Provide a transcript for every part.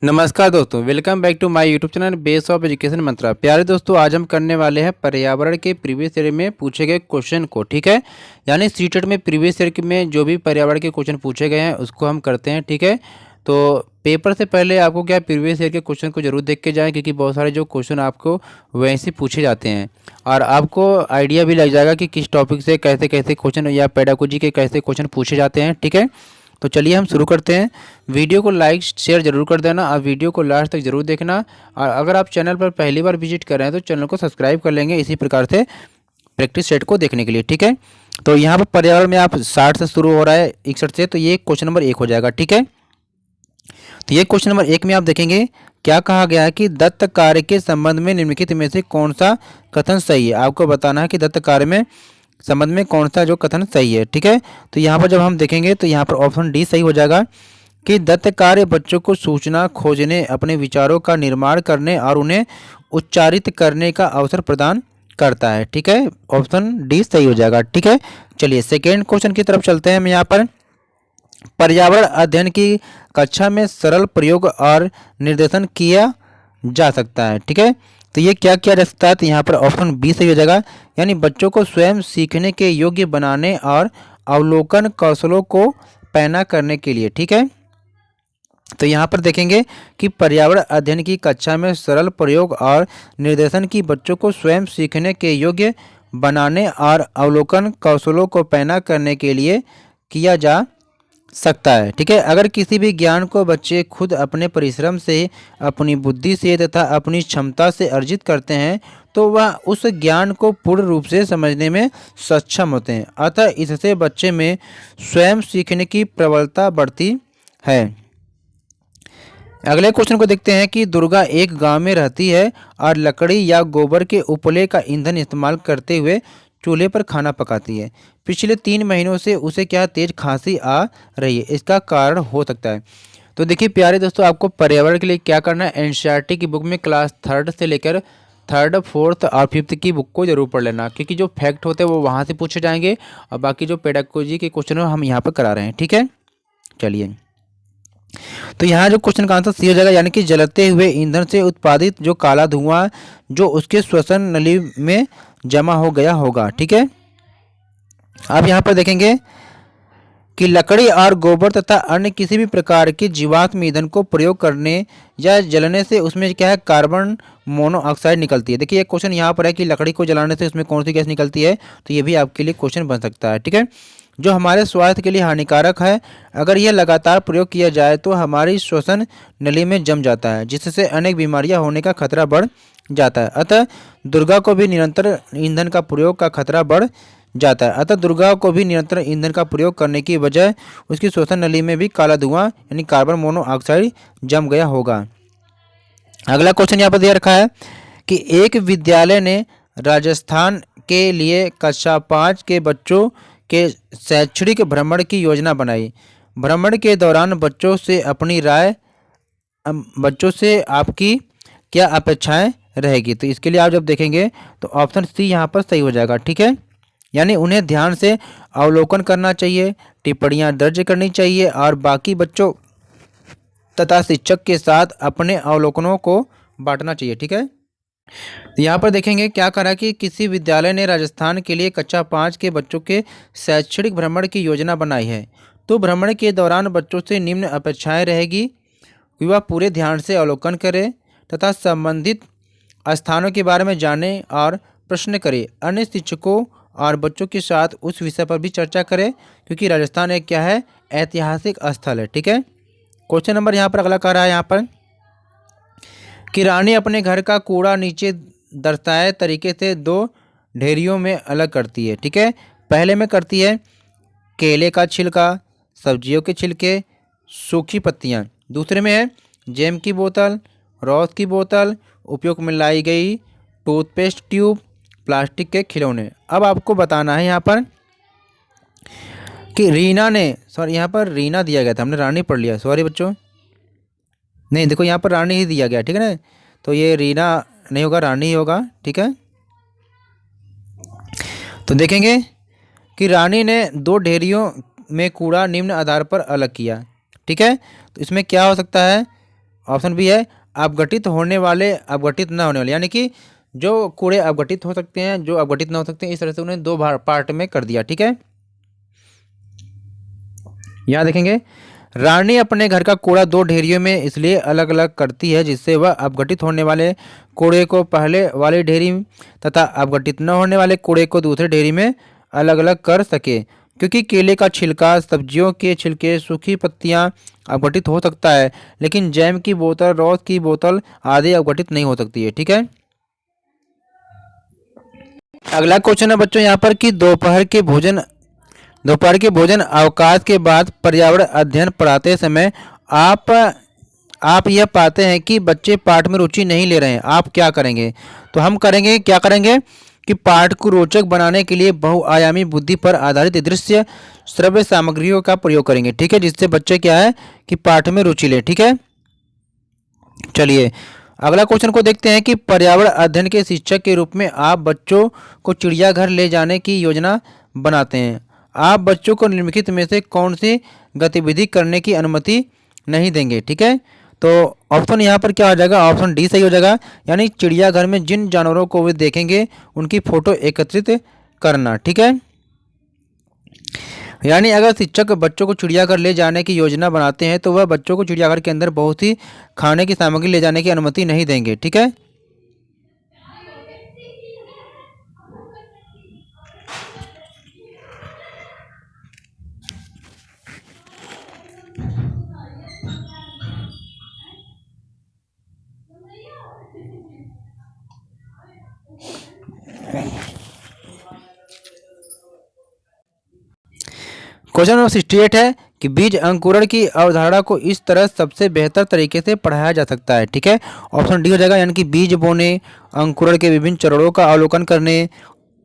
नमस्कार दोस्तों, welcome back to my YouTube channel base of education Mantra. प्यारे दोस्तों, आज हम करने वाले हैं पर्यावरण के प्रीवियस ईयर में पूछे गए क्वेश्चन को। ठीक है, यानी सीटेट में प्रीवियस ईयर में जो भी पर्यावरण के क्वेश्चन पूछे गए हैं उसको हम करते हैं। ठीक है, तो पेपर से पहले आपको क्या प्रीवियस ईयर के क्वेश्चन को जरूर देख के जाएँ, क्योंकि बहुत सारे जो क्वेश्चन आपको वैसे पूछे जाते हैं और आपको आइडिया भी लग जाएगा कि किस टॉपिक से कैसे कैसे क्वेश्चन या पेडागोजी के कैसे क्वेश्चन पूछे जाते हैं। ठीक है, तो चलिए हम शुरू करते हैं। वीडियो को लाइक शेयर जरूर कर देना और वीडियो को लास्ट तक जरूर देखना। और अगर आप चैनल पर पहली बार विजिट कर रहे हैं तो चैनल को सब्सक्राइब कर लेंगे इसी प्रकार से प्रैक्टिस सेट को देखने के लिए। ठीक है, तो यहाँ पर पर्यावरण में आप 60 से शुरू हो रहा है 61 से, तो ये क्वेश्चन नंबर 1 हो जाएगा। ठीक है, तो ये क्वेश्चन नंबर 1 में आप देखेंगे क्या कहा गया है कि दत्त कार्य के संबंध में निम्नलिखित में से कौन सा कथन सही है। आपको बताना है कि दत्त कार्य में संबंध में कौन सा जो कथन सही है। ठीक है, तो यहाँ पर जब हम देखेंगे तो यहाँ पर ऑप्शन डी सही हो जाएगा कि दत्त कार्य बच्चों को सूचना खोजने, अपने विचारों का निर्माण करने और उन्हें उच्चारित करने का अवसर प्रदान करता है। ठीक है, ऑप्शन डी सही हो जाएगा। ठीक है, चलिए सेकेंड क्वेश्चन की तरफ चलते हैं। हम यहाँ पर पर्यावरण अध्ययन की कक्षा में सरल प्रयोग और निर्देशन किया जा सकता है। ठीक है, तो ये क्या किया जा सकता है, तो यहाँ पर ऑप्शन बी सही हो जाएगा, यानी बच्चों को स्वयं सीखने के योग्य बनाने और अवलोकन कौशलों को पैना करने के लिए। ठीक है, तो यहाँ पर देखेंगे कि पर्यावरण अध्ययन की कक्षा में सरल प्रयोग और निर्देशन की बच्चों को स्वयं सीखने के योग्य बनाने और अवलोकन कौशलों को पैना करने के लिए किया जा सकता है। ठीक है, अगर किसी भी ज्ञान को बच्चे खुद अपने परिश्रम से, अपनी बुद्धि से तथा अपनी क्षमता से अर्जित करते हैं तो वह उस ज्ञान को पूर्ण रूप से समझने में सक्षम होते हैं। अतः इससे बच्चे में स्वयं सीखने की प्रबलता बढ़ती है। अगले क्वेश्चन को देखते हैं कि दुर्गा एक गांव में रहती है और लकड़ी या गोबर के उपले का ईंधन इस्तेमाल करते हुए चूल्हे पर खाना पकाती है। पिछले 3 महीनों से उसे क्या तेज खांसी आ रही है, इसका कारण हो सकता है। तो देखिए प्यारे दोस्तों, आपको पर्यावरण के लिए क्या करना है, एनसीईआरटी की बुक में क्लास 3 से लेकर 3, 4 और 5 की बुक को जरूर पढ़ लेना, क्योंकि जो फैक्ट होते हैं वो वहाँ से पूछे जाएंगे और बाकी जो पेडागोजी के क्वेश्चन हम यहाँ पर करा रहे हैं। ठीक है, चलिए, तो यहाँ जो क्वेश्चन का आंसर सी हो जाएगा, यानी कि जलते हुए ईंधन से उत्पादित जो काला धुआं जो उसके श्वसन नली में जमा हो गया होगा। ठीक है, आप यहाँ पर देखेंगे कि लकड़ी और गोबर तथा अन्य किसी भी प्रकार के जीवाश्म ईंधन को प्रयोग करने या जलने से उसमें क्या है, कार्बन मोनोऑक्साइड निकलती है। देखिए एक क्वेश्चन यहाँ पर है कि लकड़ी को जलाने से उसमें कौन सी गैस निकलती है, तो ये भी आपके लिए क्वेश्चन बन सकता है। ठीक है, जो हमारे स्वास्थ्य के लिए हानिकारक है, अगर यह लगातार प्रयोग किया जाए तो हमारी श्वसन नली में जम जाता है, जिससे अनेक बीमारियां होने का खतरा बढ़ जाता है। अतः दुर्गा को भी निरंतर ईंधन का प्रयोग का खतरा बढ़ जाता है। अतः दुर्गा को भी निरंतर ईंधन का प्रयोग करने की वजह उसकी श्वसन नली में भी काला धुआं यानी कार्बन मोनोऑक्साइड जम गया होगा। अगला क्वेश्चन यहाँ पर दिया रखा है कि एक विद्यालय ने राजस्थान के लिए कक्षा 5 के बच्चों के शैक्षणिक भ्रमण की योजना बनाई। भ्रमण के दौरान बच्चों से आपकी क्या अपेक्षाएं रहेगी, तो इसके लिए आप जब देखेंगे तो ऑप्शन सी यहाँ पर सही हो जाएगा। ठीक है, यानी उन्हें ध्यान से अवलोकन करना चाहिए, टिप्पणियां दर्ज करनी चाहिए और बाकी बच्चों तथा शिक्षक के साथ अपने अवलोकनों को बांटना चाहिए। ठीक है, तो यहाँ पर देखेंगे क्या करा कि किसी विद्यालय ने राजस्थान के लिए कक्षा 5 के बच्चों के शैक्षणिक भ्रमण की योजना बनाई है। तो भ्रमण के दौरान बच्चों से निम्न अपेक्षाएं रहेगी कि वह पूरे ध्यान से अवलोकन करें तथा संबंधित स्थानों के बारे में जाने और प्रश्न करें। अन्य शिक्षकों और बच्चों के साथ उस विषय पर भी चर्चा करें, क्योंकि राजस्थान एक क्या है, ऐतिहासिक स्थल है। ठीक है, क्वेश्चन नंबर यहाँ पर अगला कह रहा है यहाँ पर कि रानी अपने घर का कूड़ा नीचे दर्शाए तरीके से 2 ढेरियों में अलग करती है। ठीक है, पहले में करती है केले का छिलका, सब्जियों के छिलके, सूखी पत्तियाँ। दूसरे में है जैम की बोतल, रॉस की बोतल, उपयोग में लाई गई टूथपेस्ट ट्यूब, प्लास्टिक के खिलौने। अब आपको बताना है यहाँ पर कि रीना ने, सॉरी यहाँ पर रीना दिया गया था, हमने रानी पढ़ लिया, सॉरी बच्चों, नहीं देखो यहाँ पर रानी ही दिया गया। ठीक है ना, तो ये रीना नहीं होगा, रानी ही होगा। ठीक है, तो देखेंगे कि रानी ने 2 ढेरियों में कूड़ा निम्न आधार पर अलग किया। ठीक है, तो इसमें क्या हो सकता है, ऑप्शन बी है अपघटित होने वाले, अपघटित न होने वाले, यानी कि जो कूड़े अपघटित हो सकते हैं, जो अपघटित न हो सकते हैं, इस तरह से उन्हें दो पार्ट में कर दिया। ठीक है, यहाँ देखेंगे, रानी अपने घर का कूड़ा दो ढेरियों में इसलिए अलग अलग करती है जिससे वह अपघटित होने वाले कूड़े को पहले वाली ढेरी तथा अपघटित न होने वाले कूड़े को दूसरे ढेरी में अलग अलग कर सके। क्योंकि केले का छिलका, सब्जियों के छिलके, सूखी पत्तियां अपघटित हो सकता है, लेकिन जैम की बोतल, रॉस की बोतल आदि अपघटित नहीं हो सकती है। ठीक है, अगला क्वेश्चन है बच्चों यहाँ पर कि दोपहर के भोजन अवकाश के बाद पर्यावरण अध्ययन पढ़ाते समय आप आप यह पाते हैं कि बच्चे पाठ में रुचि नहीं ले रहे हैं, आप क्या करेंगे? तो हम करेंगे, क्या करेंगे कि पाठ को रोचक बनाने के लिए बहुआयामी बुद्धि पर आधारित दृश्य श्रव्य सामग्रियों का प्रयोग करेंगे। ठीक है, जिससे बच्चे क्या है कि पाठ में रुचि ले। ठीक है, चलिए अगला क्वेश्चन को देखते हैं कि पर्यावरण अध्ययन के शिक्षक के रूप में आप बच्चों को चिड़ियाघर ले जाने की योजना बनाते हैं। आप बच्चों को निम्नलिखित में से कौन सी गतिविधि करने की अनुमति नहीं देंगे? ठीक है, तो ऑप्शन यहाँ पर क्या हो जाएगा? ऑप्शन डी सही हो जाएगा, यानी चिड़ियाघर में जिन जानवरों को वे देखेंगे उनकी फोटो एकत्रित करना। ठीक है, यानी अगर शिक्षक बच्चों को चिड़ियाघर ले जाने की योजना बनाते हैं तो वह बच्चों को चिड़ियाघर के अंदर बहुत ही खाने की सामग्री ले जाने की अनुमति नहीं देंगे। ठीक है, क्वेश्चन नंबर 68 है कि बीज अंकुरण की अवधारणा को इस तरह सबसे बेहतर तरीके से पढ़ाया जा सकता है। ठीक है, ऑप्शन डी हो जाएगा, यानी कि बीज बोने, अंकुरण के विभिन्न चरणों का अवलोकन करने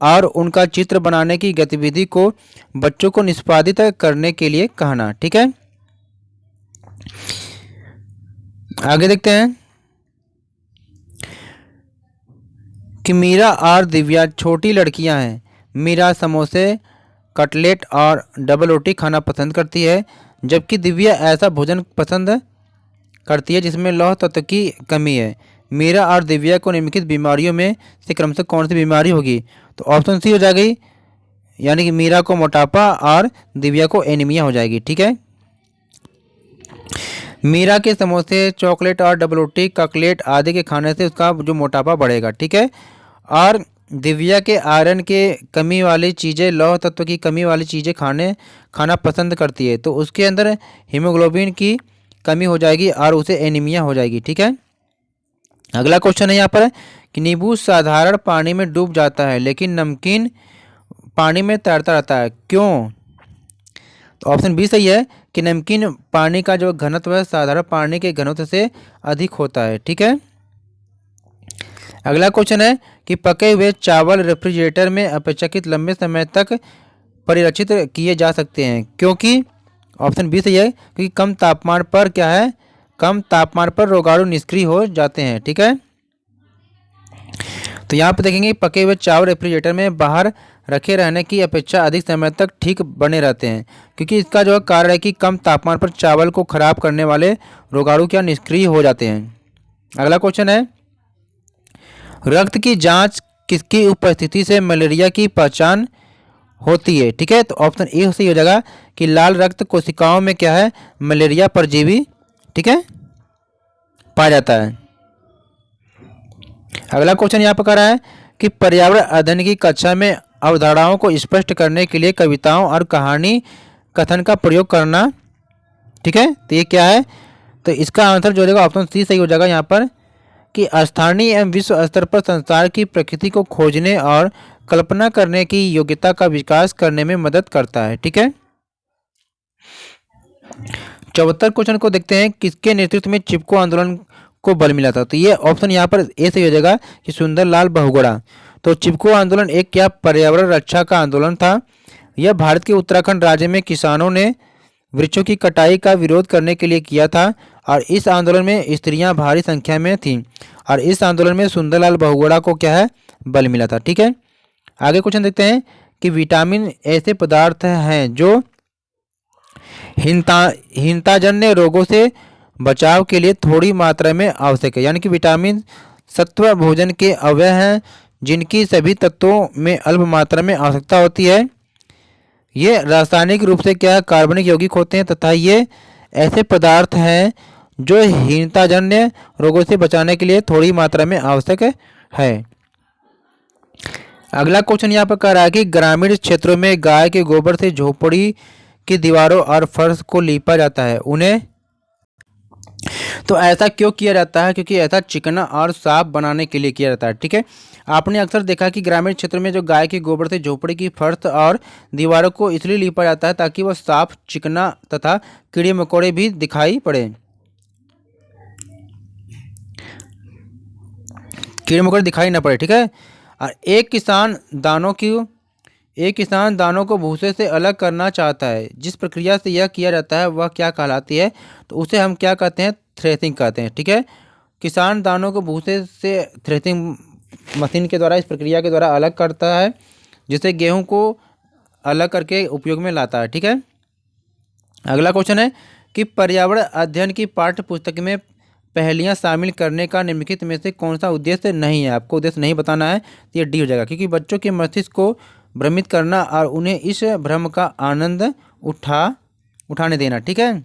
और उनका चित्र बनाने की गतिविधि को बच्चों को निष्पादित करने के लिए कहना। ठीक है, आगे देखते हैं कि मीरा और दिव्या छोटी लड़कियां हैं। मीरा समोसे, कटलेट और डबल रोटी खाना पसंद करती है, जबकि दिव्या ऐसा भोजन पसंद करती है जिसमें लौह तत्व की कमी है। मीरा और दिव्या को निम्नलिखित बीमारियों में से क्रमशः कौन सी बीमारी होगी? तो ऑप्शन सी हो जाएगी, यानी कि मीरा को मोटापा और दिव्या को एनीमिया हो जाएगी। ठीक है, मीरा के समोसे, चॉकलेट और डबल रोटी, कटलेट आदि के खाने से उसका जो मोटापा बढ़ेगा। ठीक है, और दिव्या के आयरन के कमी वाली चीज़ें, लौह तत्व की कमी वाली चीज़ें खाना पसंद करती है, तो उसके अंदर हीमोग्लोबिन की कमी हो जाएगी और उसे एनीमिया हो जाएगी। ठीक है, अगला क्वेश्चन है यहाँ पर कि नींबू साधारण पानी में डूब जाता है लेकिन नमकीन पानी में तैरता रहता है, क्यों? तो ऑप्शन बी सही है कि नमकीन पानी का जो घनत्व है साधारण पानी के घनत्व से अधिक होता है। ठीक है, अगला क्वेश्चन है कि पके हुए चावल रेफ्रिजरेटर में अपेक्षाकृत लंबे समय तक परिरक्षित किए जा सकते हैं, क्योंकि ऑप्शन बी सही है क्योंकि कम तापमान पर क्या है, कम तापमान पर रोगाणु निष्क्रिय हो जाते हैं। ठीक है, तो यहाँ पे देखेंगे पके हुए चावल रेफ्रिजरेटर में बाहर रखे रहने की अपेक्षा अधिक समय तक ठीक बने रहते हैं, क्योंकि इसका जो कारण है कि कम तापमान पर चावल को खराब करने वाले रोगाणु क्या निष्क्रिय हो जाते हैं। अगला क्वेश्चन है रक्त की जांच किसकी उपस्थिति से मलेरिया की पहचान होती है? ठीक है, तो ऑप्शन ए सही हो जाएगा कि लाल रक्त कोशिकाओं में क्या है, मलेरिया परजीवी, ठीक है, पाया जाता है। अगला क्वेश्चन यहाँ पर कह रहा है कि पर्यावरण अध्ययन की कक्षा में अवधारणाओं को स्पष्ट करने के लिए कविताओं और कहानी कथन का प्रयोग करना। ठीक है, तो ये क्या है, तो इसका आंसर जो हो जाएगा ऑप्शन सी सही हो जाएगा यहाँ पर कि स्थानीय एवं विश्व स्तर पर संसार की प्रकृति को खोजने और कल्पना करने की योग्यता का विकास करने में मदद करता है। ठीक है, 74 क्वेश्चन को देखते हैं किसके नेतृत्व में चिपको आंदोलन को बल मिला था? तो ये ऑप्शन यहाँ पर ए सही हो जाएगा कि सुंदरलाल बहुगुणा। तो चिपको आंदोलन एक क्या पर्यावरण रक्षा का आंदोलन था। यह भारत के उत्तराखंड राज्य में किसानों ने वृक्षों की कटाई का विरोध करने के लिए किया था और इस आंदोलन में स्त्रियां भारी संख्या में थीं और इस आंदोलन में सुंदरलाल बहुगुणा को क्या है, बल मिला था। ठीक है, आगे क्वेश्चन देखते हैं कि विटामिन ऐसे पदार्थ हैं जो हीनताजन्य रोगों से बचाव के लिए थोड़ी मात्रा में आवश्यक है। यानी कि विटामिन सत्व भोजन के अवयव हैं जिनकी सभी तत्वों में अल्प मात्रा में आवश्यकता होती है। ये रासायनिक रूप से क्या कार्बनिक यौगिक होते हैं तथा ये ऐसे पदार्थ हैं जो हीनताजन्य रोगों से बचाने के लिए थोड़ी मात्रा में आवश्यक है। अगला क्वेश्चन यहाँ पर कह रहा है कि ग्रामीण क्षेत्रों में गाय के गोबर से झोपड़ी की दीवारों और फर्श को लीपा जाता है, उन्हें तो ऐसा क्यों किया जाता है? क्योंकि ऐसा चिकना और साफ बनाने के लिए किया जाता है। ठीक है, आपने अक्सर देखा कि ग्रामीण क्षेत्र में जो गाय के गोबर से झोपड़ी की फर्श और दीवारों को इसलिए लीपा जाता है ताकि वह साफ, चिकना तथा कीड़े मकोड़े भी दिखाई पड़े, कीड़े मकोड़े दिखाई न पड़े। ठीक है, और एक किसान दानों को भूसे से अलग करना चाहता है। जिस प्रक्रिया से यह किया जाता है वह क्या कहलाती है? तो उसे हम क्या कहते हैं? थ्रेसिंग कहते हैं। ठीक है, किसान दानों को भूसे से थ्रेसिंग मशीन के द्वारा, इस प्रक्रिया के द्वारा अलग करता है, जिससे गेहूं को अलग करके उपयोग में लाता है। ठीक है, अगला क्वेश्चन है कि पर्यावरण अध्ययन की पाठ्य पुस्तक में पहेलियां शामिल करने का निम्नलिखित में से कौन सा उद्देश्य नहीं है? आपको उद्देश्य नहीं बताना है, तो ये डी हो जाएगा, क्योंकि बच्चों के मस्तिष्क को भ्रमित करना और उन्हें इस भ्रम का आनंद उठाने देना। ठीक है,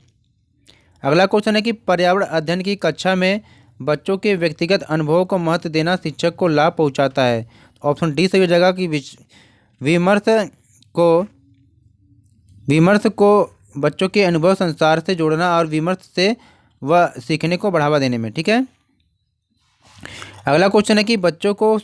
अगला क्वेश्चन है कि पर्यावरण अध्ययन की कक्षा में बच्चों के व्यक्तिगत अनुभवों को महत्व देना शिक्षक को लाभ पहुंचाता है। ऑप्शन डी सही हो जाएगा कि विमर्श को बच्चों के अनुभव संसार से जोड़ना और विमर्श से वह सीखने को बढ़ावा देने में। ठीक है, अगला क्वेश्चन है कि बच्चों को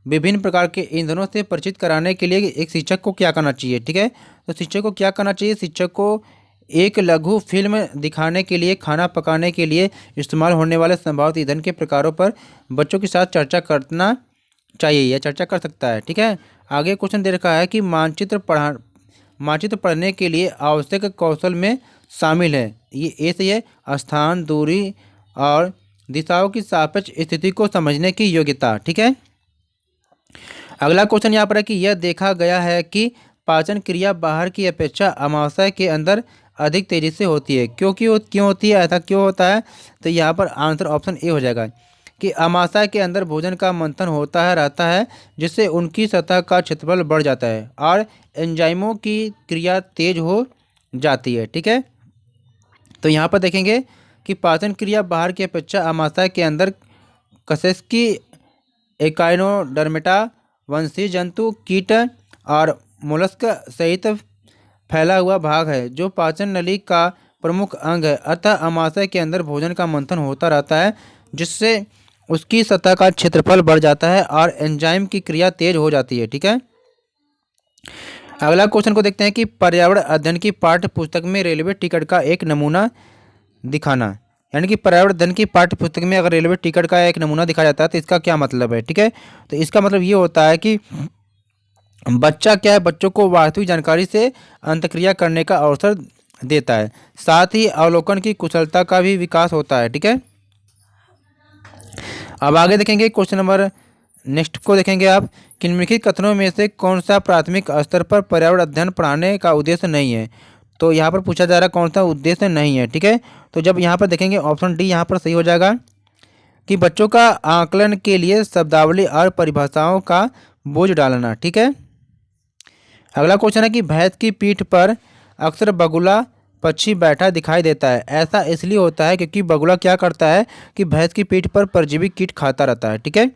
विभिन्न प्रकार के ईंधनों से परिचित कराने के लिए एक शिक्षक को क्या करना चाहिए? ठीक है, तो शिक्षक को क्या करना चाहिए? शिक्षक को एक लघु फिल्म दिखाने के लिए खाना पकाने के लिए इस्तेमाल होने वाले संभावित ईंधन के प्रकारों पर बच्चों के साथ चर्चा करना चाहिए या चर्चा कर सकता है। ठीक है, आगे क्वेश्चन दे रखा है कि मानचित्र पढ़ने के लिए आवश्यक कौशल में शामिल है। ये ए से है स्थान, दूरी और दिशाओं की सापेक्ष स्थिति को समझने की योग्यता। ठीक है, अगला क्वेश्चन यहाँ पर है कि यह देखा गया है कि पाचन क्रिया बाहर की अपेक्षा अमाशय के अंदर अधिक तेजी से होती है। क्यों होती है? ऐसा क्यों होता है? तो यहाँ पर आंसर ऑप्शन ए हो जाएगा कि अमाशय के अंदर भोजन का मंथन होता रहता है, जिससे उनकी सतह का क्षेत्रफल बढ़ जाता है और एंजाइमों की क्रिया तेज हो जाती है। ठीक है, तो यहाँ पर देखेंगे कि पाचन क्रिया बाहर की अपेक्षा अमाशय के अंदर कशेरुकी, एकाइनोडर्मेटा, वंशीय जंतु, कीट और मोलस्क सहित फैला हुआ भाग है जो पाचन नली का प्रमुख अंग है। अतः अमाशय के अंदर भोजन का मंथन होता रहता है, जिससे उसकी सतह का क्षेत्रफल बढ़ जाता है और एंजाइम की क्रिया तेज हो जाती है। ठीक है, अगला क्वेश्चन को देखते हैं कि पर्यावरण अध्ययन की पाठ्य पुस्तक में रेलवे टिकट का एक नमूना दिखाना। यानी कि पर्यावरण अध्ययन की पाठ्य पुस्तक में अगर रेलवे टिकट का एक नमूना दिखाया जाता है तो इसका क्या मतलब है? ठीक है, तो इसका मतलब ये होता है कि बच्चों को वास्तविक जानकारी से अंतःक्रिया करने का अवसर देता है, साथ ही अवलोकन की कुशलता का भी विकास होता है। ठीक है, अब आगे देखेंगे क्वेश्चन नंबर नेक्स्ट को देखेंगे आप कि निम्नलिखित कथनों में से कौन सा प्राथमिक स्तर पर पर्यावरण अध्ययन पढ़ाने का उद्देश्य नहीं है? तो यहाँ पर पूछा जा रहा है कौन सा उद्देश्य नहीं है। ठीक है, तो जब यहाँ पर देखेंगे ऑप्शन डी यहाँ पर सही हो जाएगा कि बच्चों का आकलन के लिए शब्दावली और परिभाषाओं का बोझ डालना। ठीक है, अगला क्वेश्चन है कि भैंस की पीठ पर अक्सर बगुला पक्षी बैठा दिखाई देता है। ऐसा इसलिए होता है क्योंकि बगुला क्या करता है कि भैंस की पीठ पर परजीवी कीट खाता रहता है। ठीक है,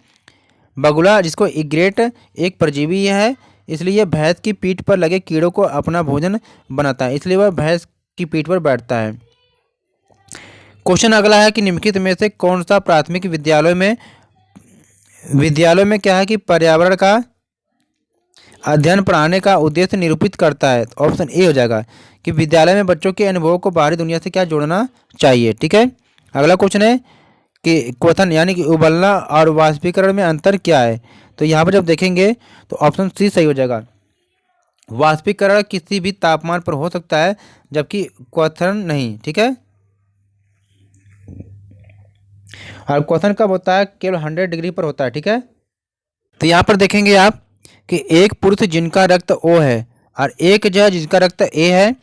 बगुला जिसको इग्रेट एक परजीवी है, इसलिए भैंस की पीठ पर लगे कीड़ों को अपना भोजन बनाता है, इसलिए वह भैंस की पीठ पर बैठता है। क्वेश्चन अगला है कि निम्नलिखित में से कौन सा प्राथमिक विद्यालय में क्या है कि पर्यावरण का अध्ययन पढ़ाने का उद्देश्य निरूपित करता है? ऑप्शन ए हो जाएगा कि विद्यालय में बच्चों के अनुभवों को बाहरी दुनिया से क्या जोड़ना चाहिए। ठीक है, अगला क्वेश्चन है कि क्वथन यानी कि उबलना और वाष्पीकरण में अंतर क्या है? तो यहाँ पर जब देखेंगे तो ऑप्शन सी सही हो जाएगा। वाष्पीकरण किसी भी तापमान पर हो सकता है जबकि क्वथन नहीं। ठीक है, और क्वथन कब होता है? केवल 100 डिग्री पर होता है। ठीक है, तो यहाँ पर देखेंगे आप कि एक पुरुष जिनका रक्त O है और एक जो है जिसका रक्त A है,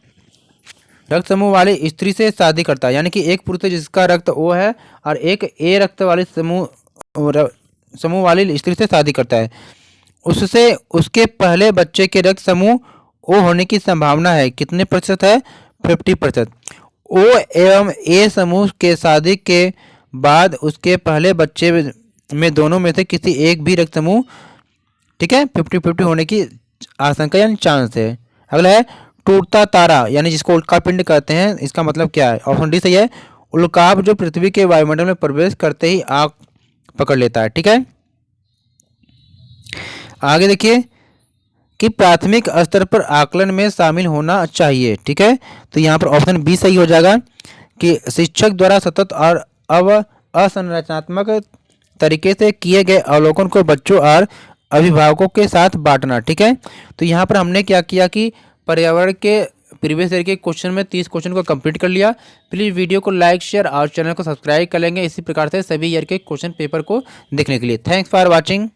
रक्त समूह वाली स्त्री से शादी करता है, यानी कि एक पुरुष है जिसका रक्त O है और एक A रक्त वाली समूह वाली स्त्री से शादी करता है, उससे उसके पहले बच्चे के रक्त समूह O होने की संभावना है कितने प्रतिशत है? 50%। O एवं A समूह के शादी के बाद उसके पहले बच्चे में दोनों में से किसी एक भी रक्त समूह, ठीक है, 50-50 होने की आशंका यानी चांस है। अगला है टूटता तारा, यानी जिसको उल्का पिंड कहते हैं, इसका मतलब क्या है? ऑप्शन डी सही है, उल्काप जो पृथ्वी के वायुमंडल में प्रवेश करते ही आग पकड़ लेता है। ठीक है, आगे देखिए कि प्राथमिक स्तर पर आकलन में शामिल होना चाहिए। ठीक है, तो यहाँ पर ऑप्शन बी सही हो जाएगा कि शिक्षक द्वारा सतत और असंरचनात्मक तरीके से किए गए अवलोकन को बच्चों और अभिभावकों के साथ बांटना। ठीक है, तो यहाँ पर हमने क्या किया कि पर्यावरण के प्रीवियस ईयर के क्वेश्चन में 30 क्वेश्चन को कंप्लीट कर लिया। प्लीज़ वीडियो को लाइक शेयर और चैनल को सब्सक्राइब कर लेंगे इसी प्रकार से सभी ईयर के क्वेश्चन पेपर को देखने के लिए। Thanks for watching.